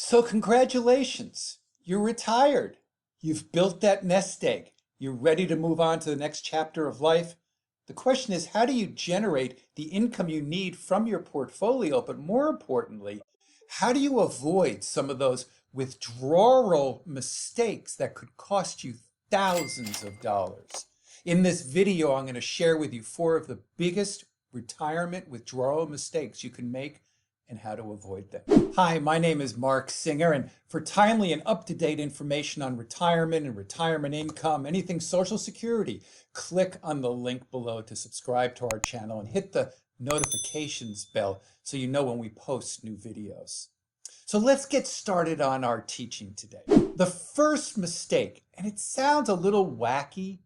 So congratulations, you're retired. You've built that nest egg. You're ready to move on to the next chapter of life. The question is, how do you generate the income you need from your portfolio? But more importantly, how do you avoid some of those withdrawal mistakes that could cost you thousands of dollars? In this video, I'm going to share with you 4 of the biggest retirement withdrawal mistakes you can make and how to avoid them. Hi, my name is Mark Singer, and for timely and up-to-date information on retirement and retirement income, anything Social Security, click on the link below to subscribe to our channel and hit the notifications bell so you know when we post new videos. So let's get started on our teaching today. The first mistake, and it sounds a little wacky,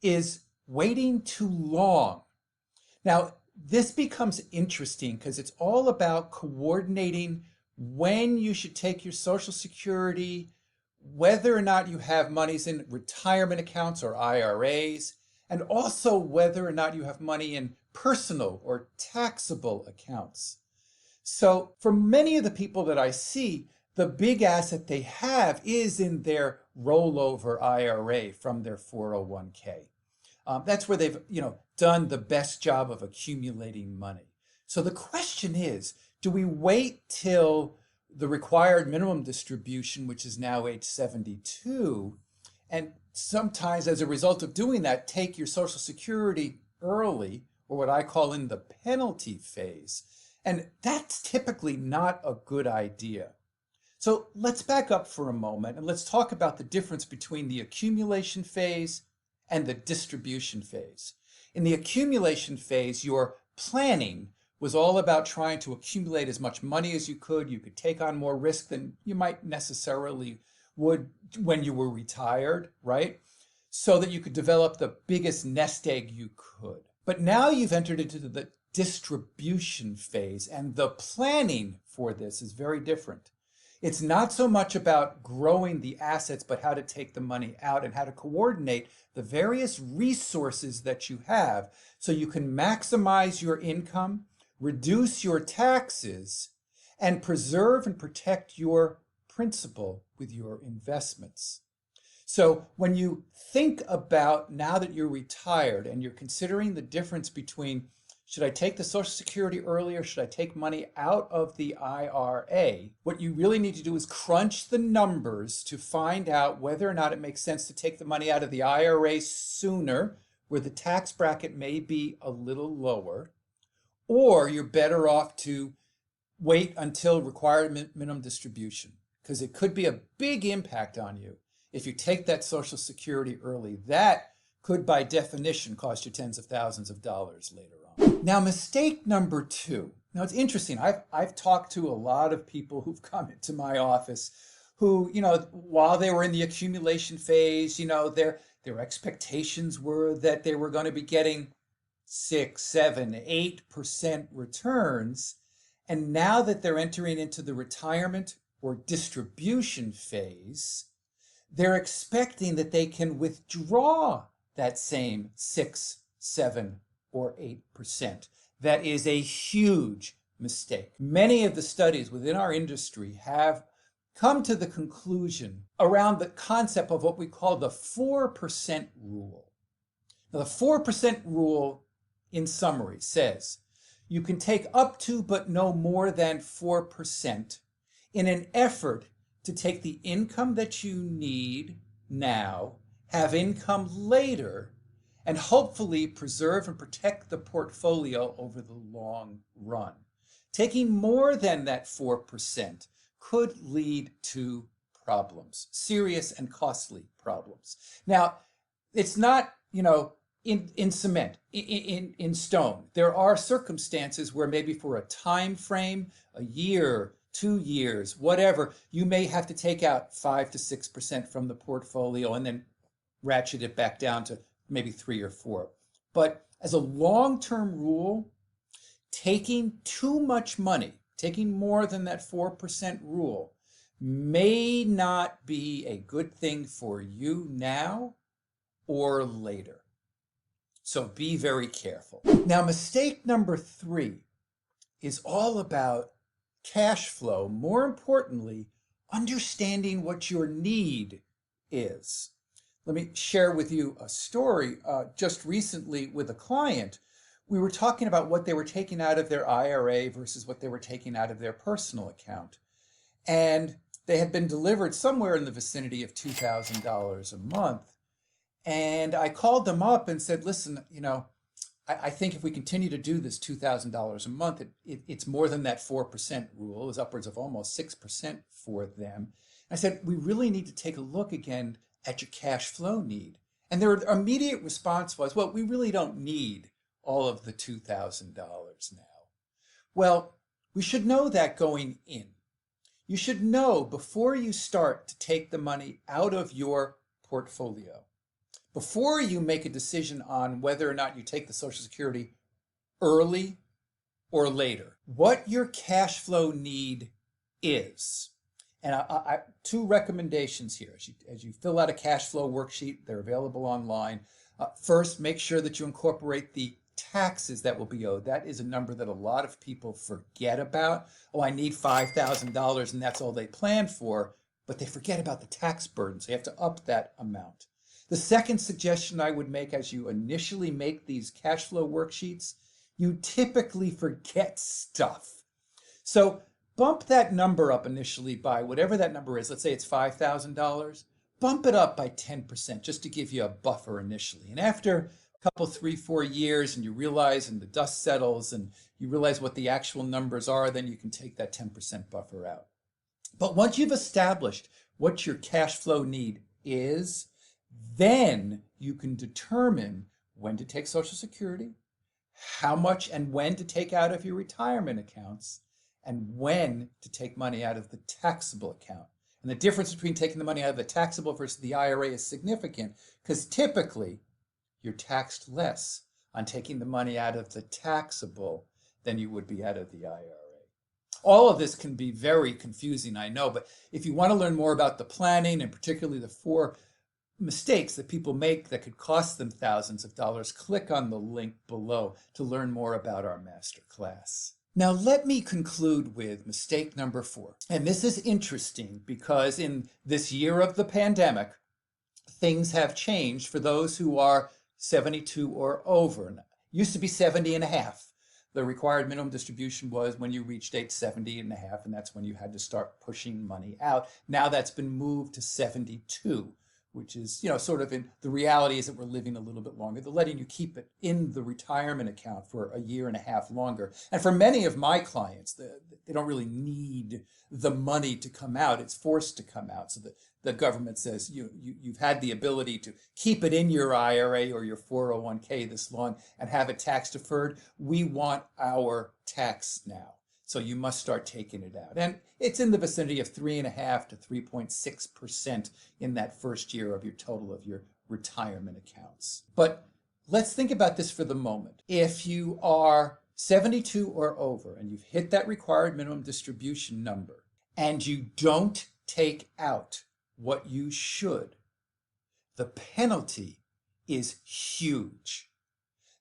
is waiting too long. Now, this becomes interesting because it's all about coordinating when you should take your Social Security, whether or not you have monies in retirement accounts or IRAs, and also whether or not you have money in personal or taxable accounts. So for many of the people that I see, the big asset they have is in their rollover IRA from their 401k. That's where they've, done the best job of accumulating money. So the question is, do we wait till the required minimum distribution, which is now age 72, and sometimes as a result of doing that, take your Social Security early, or what I call in the penalty phase? And that's typically not a good idea. So let's back up for a moment and let's talk about the difference between the accumulation phase and the distribution phase. In the accumulation phase, your planning was all about trying to accumulate as much money as you could. You could take on more risk than you might necessarily would when you were retired, right? So that you could develop the biggest nest egg you could. But now you've entered into the distribution phase, and the planning for this is very different. It's not so much about growing the assets, but how to take the money out and how to coordinate the various resources that you have so you can maximize your income, reduce your taxes, and preserve and protect your principal with your investments. So when you think about now that you're retired and you're considering the difference between should I take the Social Security early or should I take money out of the IRA? What you really need to do is crunch the numbers to find out whether or not it makes sense to take the money out of the IRA sooner, where the tax bracket may be a little lower, or you're better off to wait until required minimum distribution, because it could be a big impact on you if you take that Social Security early. That could, by definition, cost you tens of thousands of dollars later on. Now, mistake number 2. Now, it's interesting. I've talked to a lot of people who've come into my office who, while they were in the accumulation phase, their expectations were that they were going to be getting 6, 7, 8% returns. And now that they're entering into the retirement or distribution phase, they're expecting that they can withdraw that same 6, 7, or 8%. That is a huge mistake. Many of the studies within our industry have come to the conclusion around the concept of what we call the 4% rule. Now, the 4% rule, in summary, says you can take up to but no more than 4% in an effort to take the income that you need now, have income later, and hopefully preserve and protect the portfolio over the long run. Taking more than that 4% could lead to problems, serious and costly problems. Now, it's not, in cement, in stone. There are circumstances where maybe for a time frame, a year, 2 years, whatever, you may have to take out 5 to 6% from the portfolio and then ratchet it back down to maybe 3 or 4. But as a long-term rule, taking too much money, taking more than that 4% rule, may not be a good thing for you now or later. So be very careful. Now, mistake number 3 is all about cash flow, more importantly, understanding what your need is. Let me share with you a story just recently with a client. We were talking about what they were taking out of their IRA versus what they were taking out of their personal account. And they had been delivered somewhere in the vicinity of $2,000 a month. And I called them up and said, listen, I think if we continue to do this $2,000 a month, it's more than that 4% rule. It was upwards of almost 6% for them. I said, we really need to take a look again at your cash flow need. And their immediate response was, well, we really don't need all of the $2,000 now. Well, we should know that going in. You should know before you start to take the money out of your portfolio, before you make a decision on whether or not you take the Social Security early or later, what your cash flow need is. And I two recommendations here. As you fill out a cash flow worksheet, they're available online. First, make sure that you incorporate the taxes that will be owed. That is a number that a lot of people forget about. Oh, I need $5,000 and that's all they plan for, but they forget about the tax burden. So you have to up that amount. The second suggestion I would make as you initially make these cash flow worksheets, you typically forget stuff. So bump that number up initially by whatever that number is. Let's say it's $5,000. Bump it up by 10% just to give you a buffer initially. And after couple, 3, 4 years, and you realize, and the dust settles, and you realize what the actual numbers are, then you can take that 10% buffer out. But once you've established what your cash flow need is, then you can determine when to take Social Security, how much and when to take out of your retirement accounts, and when to take money out of the taxable account. And the difference between taking the money out of the taxable versus the IRA is significant, because typically you're taxed less on taking the money out of the taxable than you would be out of the IRA. All of this can be very confusing, I know, but if you want to learn more about the planning, and particularly the 4 mistakes that people make that could cost them thousands of dollars, click on the link below to learn more about our masterclass. Now, let me conclude with mistake number 4. And this is interesting because in this year of the pandemic, things have changed for those who are 72 or over. It used to be 70 and a half. The required minimum distribution was when you reached age 70 and a half, and that's when you had to start pushing money out. Now that's been moved to 72, which is, sort of in the reality is that we're living a little bit longer. They're letting you keep it in the retirement account for a year and a half longer. And for many of my clients, they don't really need the money to come out. It's forced to come out. So the government says you've had the ability to keep it in your IRA or your 401k this long and have it tax deferred. We want our tax now. So you must start taking it out. And it's in the vicinity of 3.5 to 3.6% in that first year of your total of your retirement accounts. But let's think about this for the moment. If you are 72 or over and you've hit that required minimum distribution number and you don't take out what you should, the penalty is huge.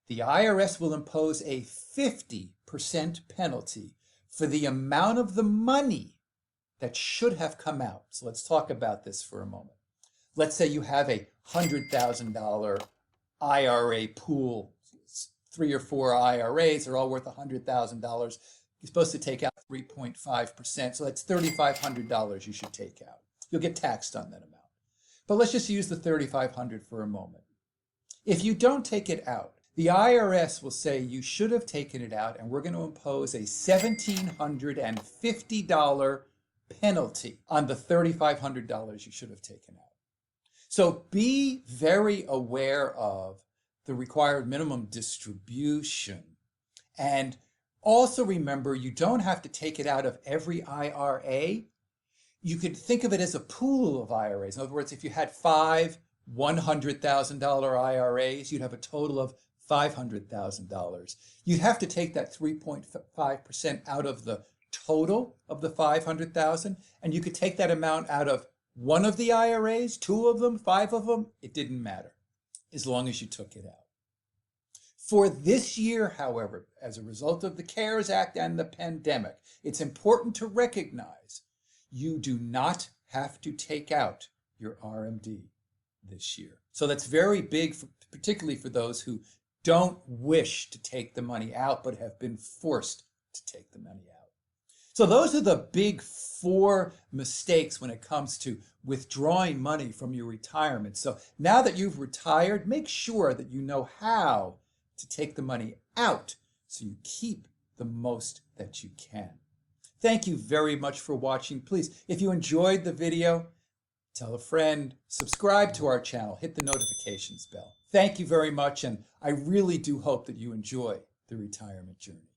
The IRS will impose a 50% penalty for the amount of the money that should have come out. So let's talk about this for a moment. Let's say you have a $100,000 IRA pool. 3 or 4 IRAs are all worth $100,000. You're supposed to take out 3.5%. So that's $3,500 you should take out. You'll get taxed on that amount. But let's just use the $3,500 for a moment. If you don't take it out, the IRS will say you should have taken it out, and we're going to impose a $1,750 penalty on the $3,500 you should have taken out. So be very aware of the required minimum distribution. And also remember, you don't have to take it out of every IRA. You could think of it as a pool of IRAs. In other words, if you had 5 $100,000 IRAs, you'd have a total of $500,000. You'd have to take that 3.5% out of the total of the $500,000, and you could take that amount out of one of the IRAs, 2 of them, 5 of them. It didn't matter as long as you took it out. For this year, however, as a result of the CARES Act and the pandemic, it's important to recognize You do not have to take out your RMD this year. So that's very big, particularly for those who don't wish to take the money out but have been forced to take the money out. So those are the big 4 mistakes when it comes to withdrawing money from your retirement. So now that you've retired, make sure that you know how to take the money out so you keep the most that you can. Thank you very much for watching. Please, if you enjoyed the video, tell a friend, subscribe to our channel, hit the notifications bell. Thank you very much, and I really do hope that you enjoy the retirement journey.